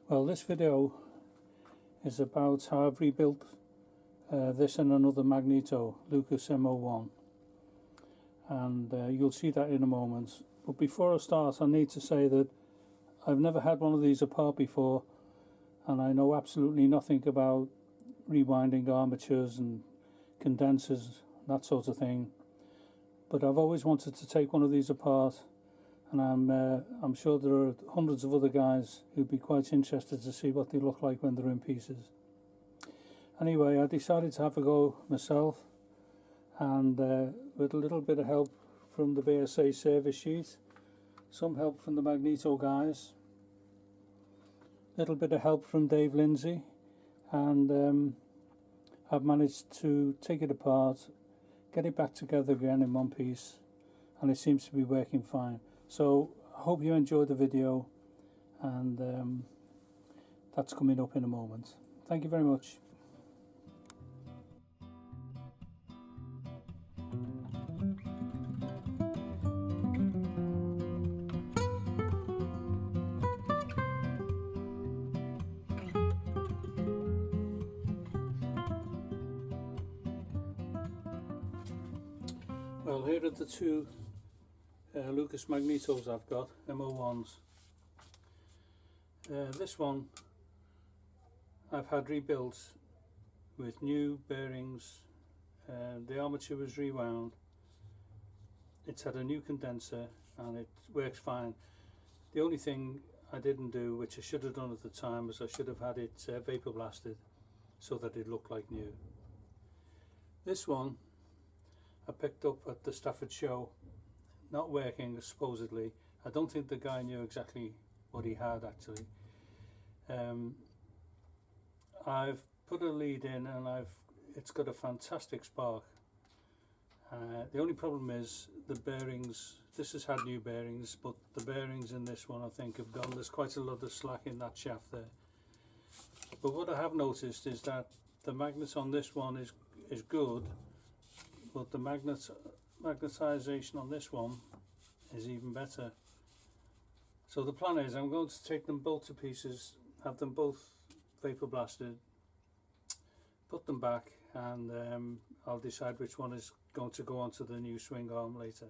Well, this video is about how I've rebuilt this and another Magneto, Lucas Mo1, and you'll see that in a moment. But before I start, I need to say that I've never had one of these apart before, and I know absolutely nothing about rewinding armatures and condensers, that sort of thing. But I've always wanted to take one of these apart, and I'm sure there are hundreds of other guys who'd be quite interested to see what they look like when they're in pieces. Anyway, I decided to have a go myself, and with a little bit of help from the BSA service sheet, some help from the Magneto guys, a little bit of help from Dave Lindsay, and I've managed to take it apart, get it back together again in one piece, and it seems to be working fine. So I hope you enjoyed the video, and that's coming up in a moment. Thank you very much. Well, here are the two Lucas Magnetos I've got, Mo1s. This one I've had rebuilt with new bearings. The armature was rewound. It's had a new condenser and it works fine. The only thing I didn't do, which I should have done at the time, was I should have had it vapor blasted so that it looked like new. This one I picked up at the Stafford show, not working supposedly. I don't think the guy knew exactly what he had actually. I've put a lead in and it's got a fantastic spark. The only problem is the bearings. This has had new bearings, but the bearings in this one I think have gone. There's quite a lot of slack in that shaft there. But what I have noticed is that the magnet on this one is good, but the magnetization on this one is even better. So the plan is I'm going to take them both to pieces, have them both vapor blasted, put them back, and I'll decide which one is going to go onto the new swing arm later.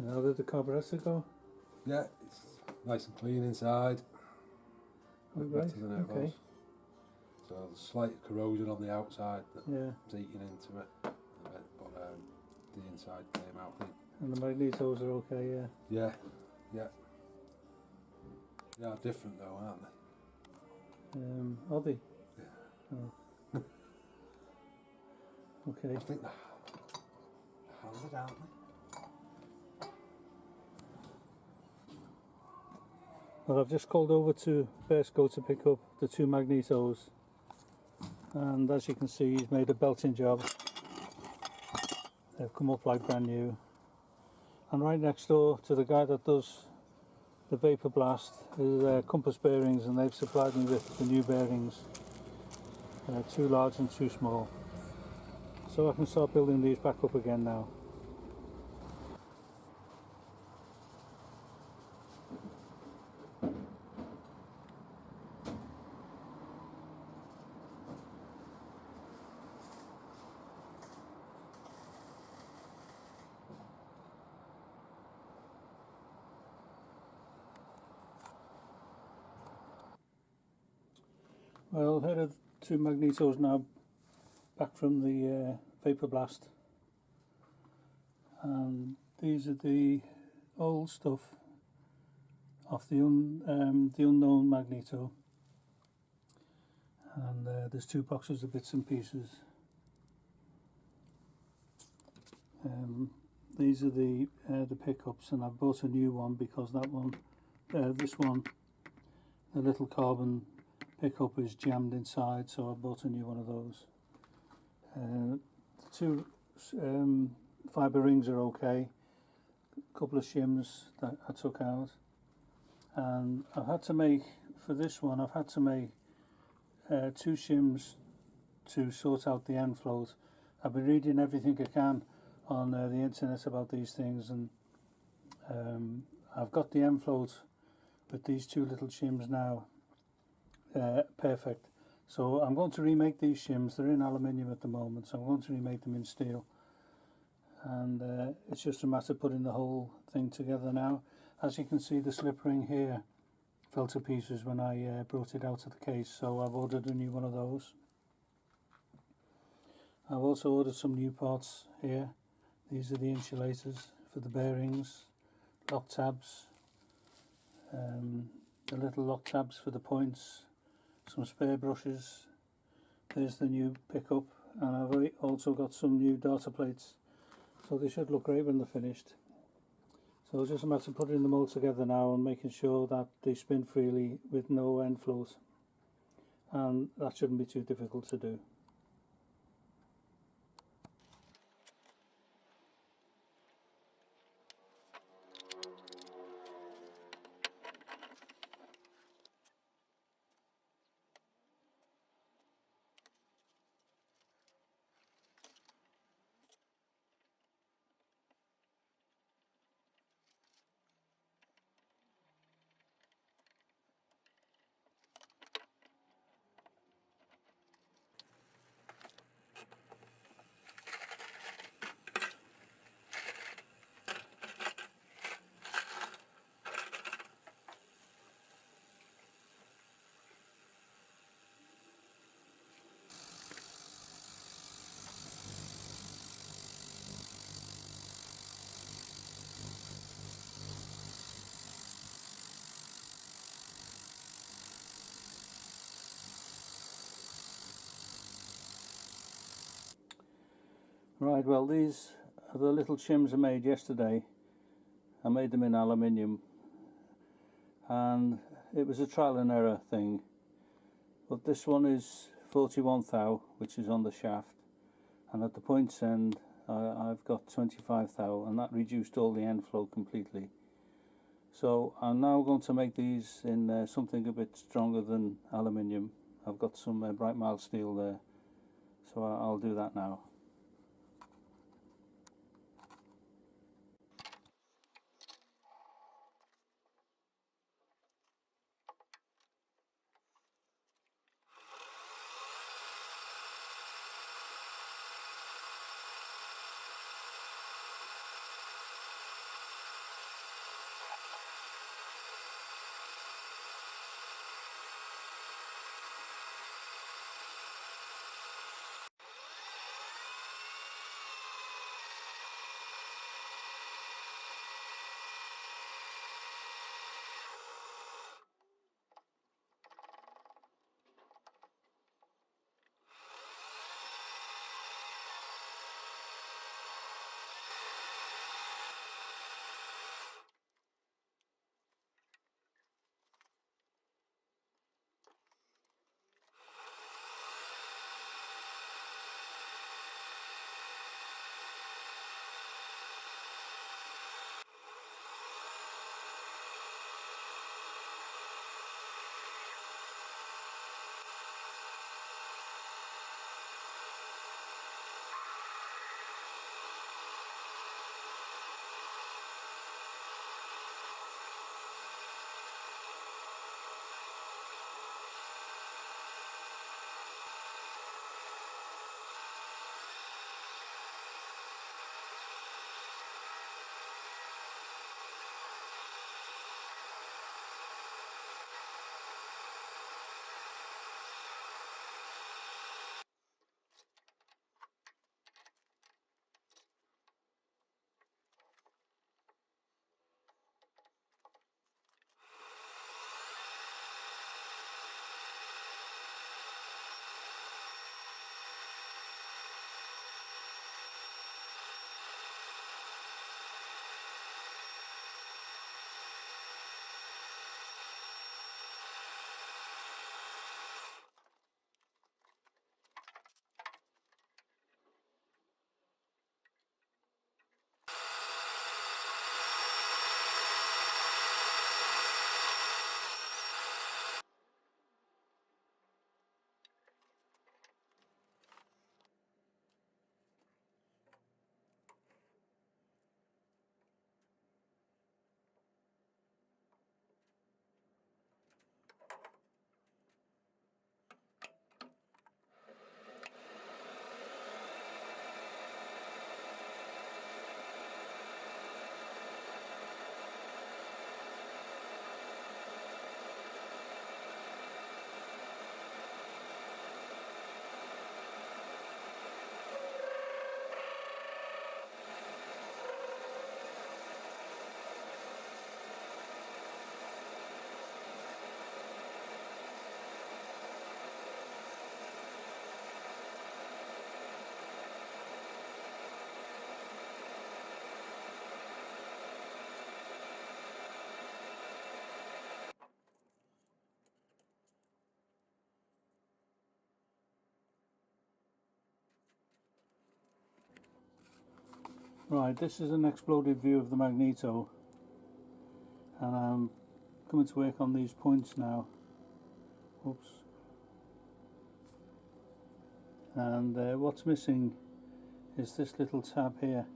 And how did the carburetor go? Yeah, it's nice and clean inside. Oh, Better right. than it Okay. was. So there's slight corrosion on the outside that's Yeah. eating into it a bit, but the inside came out clean. And the Magnetos are okay, yeah. Yeah, yeah. They are different though, aren't they? Are they? Yeah. Oh. Okay. I think they're handed, aren't they? Well, I've just called over to Bersco to pick up the two Magnetos, and as you can see, he's made a belting job. They've come up like brand new. And right next door to the guy that does the Vapor Blast is Compass Bearings, and they've supplied me with the new bearings, too large and too small. So I can start building these back up again now. Well, here are the two Magnetos now back from the Vapor Blast, and these are the old stuff off the unknown Magneto, and there's two boxes of bits and pieces. These are the pickups, and I've bought a new one because that one, this one, the little carbon pickup is jammed inside, so I bought a new one of those. The two fibre rings are okay, a couple of shims that I took out, and I've had to make, for this one, I've had to make two shims to sort out the end float. I've been reading everything I can on the internet about these things, and I've got the end float with these two little shims now perfect. So I'm going to remake these shims. They're in aluminium at the moment, so I'm going to remake them in steel, and it's just a matter of putting the whole thing together now. As you can see, the slip ring here fell to pieces when I brought it out of the case, so I've ordered a new one of those. I've also ordered some new parts here. These are the insulators for the bearings, lock tabs, the little lock tabs for the points, some spare brushes. There's the new pickup, and I've also got some new data plates, so they should look great when they're finished. So it's just a matter of putting them all together now and making sure that they spin freely with no end float, and that shouldn't be too difficult to do. Right, well, these are the little shims I made yesterday. I made them in aluminium, and it was a trial and error thing. But this one is 41 thou, which is on the shaft, and at the points end I've got 25 thou, and that reduced all the end flow completely. So I'm now going to make these in something a bit stronger than aluminium. I've got some bright mild steel there, so I'll do that now. Right, this is an exploded view of the Magneto, and I'm coming to work on these points now. Oops. And what's missing is this little tab here.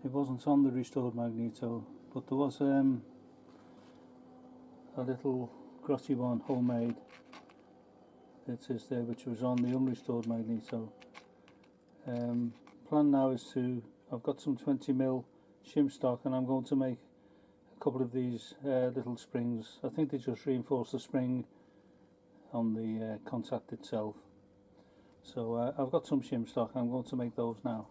It wasn't on the restored Magneto, but there was a little grotty one, homemade, it says there, which was on the unrestored Magneto. Plan now is to, I've got some 20mm shim stock, and I'm going to make a couple of these little springs. I think they just reinforce the spring on the contact itself. So I've got some shim stock, I'm going to make those now.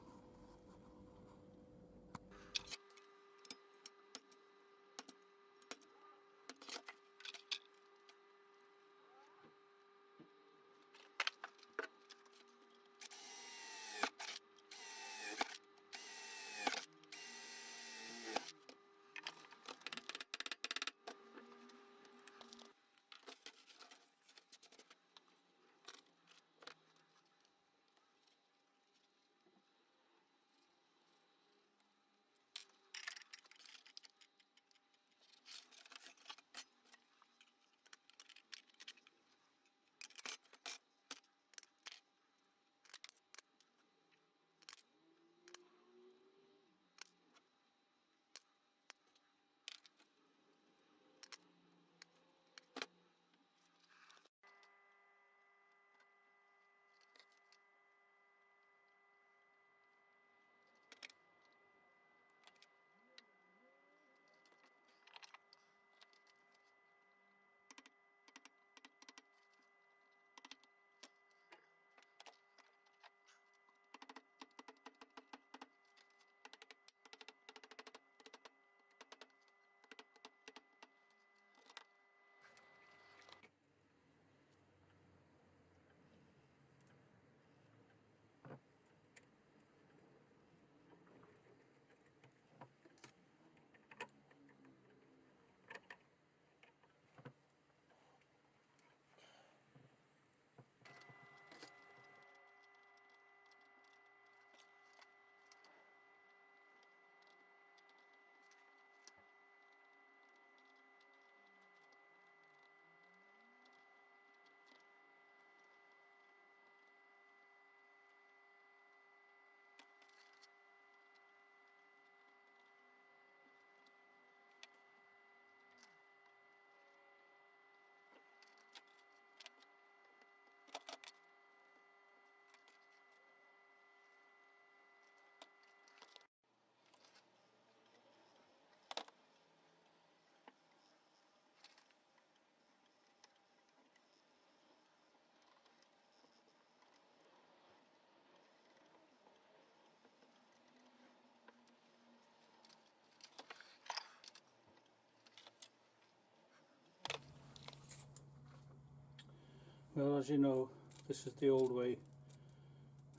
Well, as you know, this is the old way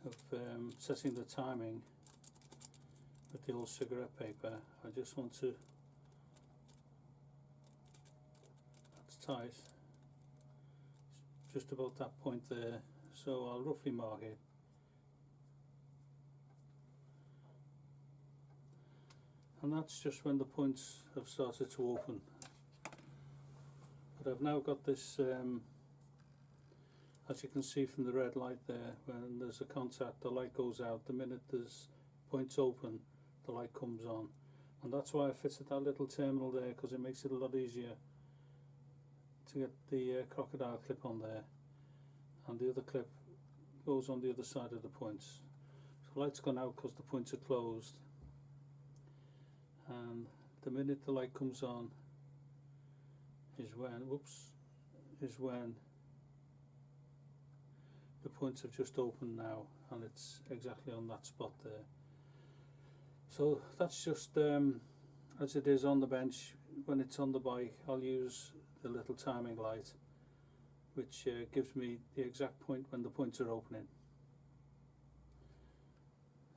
of setting the timing with the old cigarette paper. I just want to, that's tight, just about that point there, so I'll roughly mark it. And that's just when the points have started to open. But I've now got this, as you can see from the red light there, when there's a contact, the light goes out. The minute there's points open, the light comes on. And that's why I fitted that little terminal there, because it makes it a lot easier to get the crocodile clip on there. And the other clip goes on the other side of the points. So the light's gone out because the points are closed. And the minute the light comes on is when the points have just opened now, and it's exactly on that spot there. So that's just as it is on the bench. When it's on the bike, I'll use the little timing light, which gives me the exact point when the points are opening.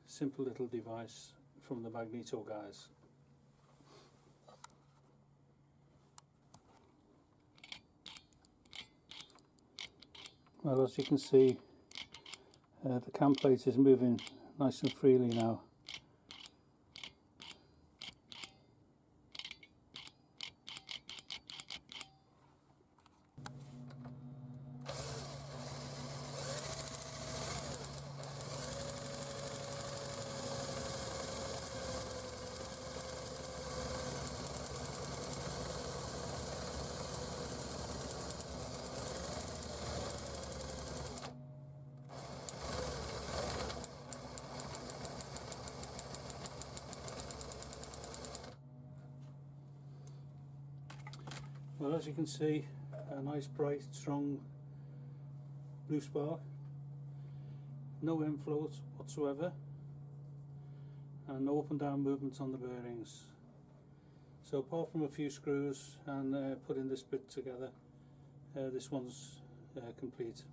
Simple little device from the Magneto guys. Well, as you can see, the cam plate is moving nice and freely now. Well, as you can see, a nice bright strong blue spark, no inflow whatsoever, and no up and down movements on the bearings. So apart from a few screws and putting this bit together, this one's complete.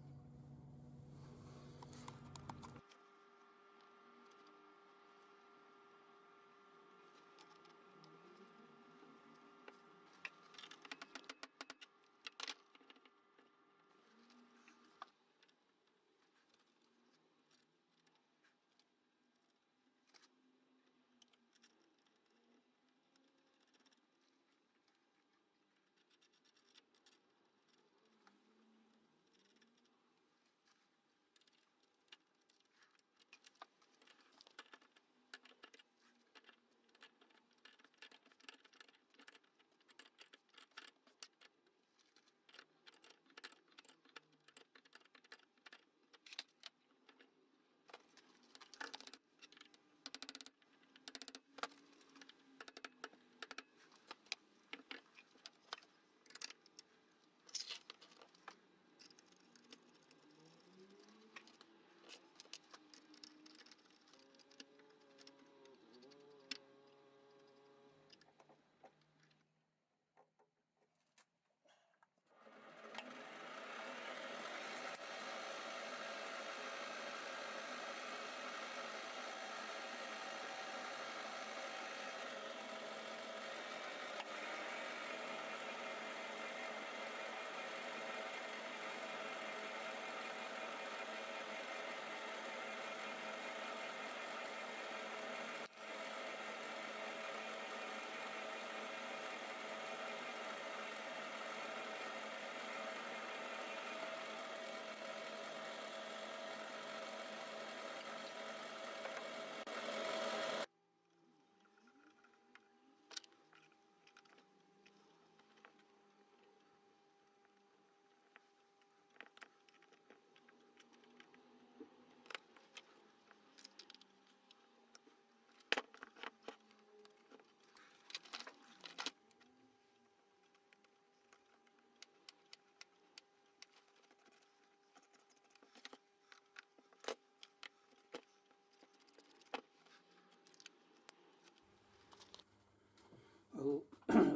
Well,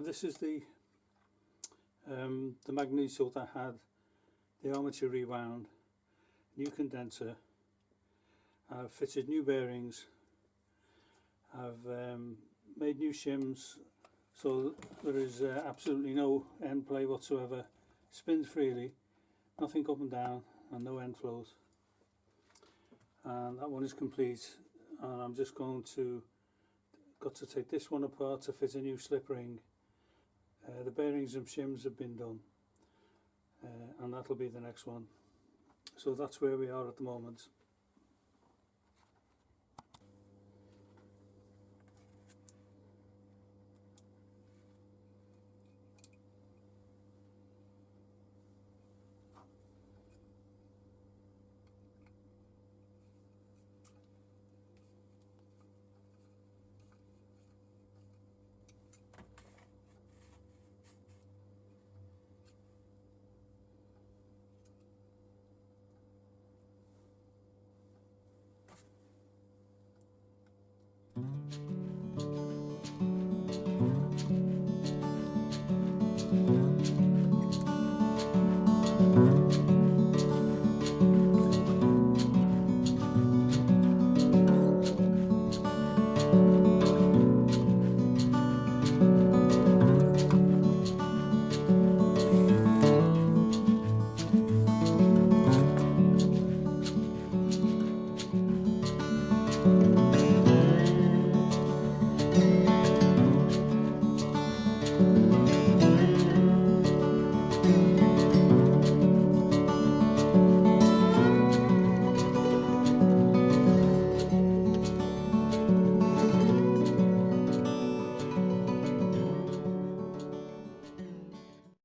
this is the Magneto that had the armature rewound, new condenser. I've fitted new bearings. I've made new shims, so there is absolutely no end play whatsoever. Spins freely, nothing up and down, and no end flows. And that one is complete. And I'm just got to take this one apart to fit a new slip ring. The bearings and shims have been done, and that'll be the next one. So that's where we are at the moment.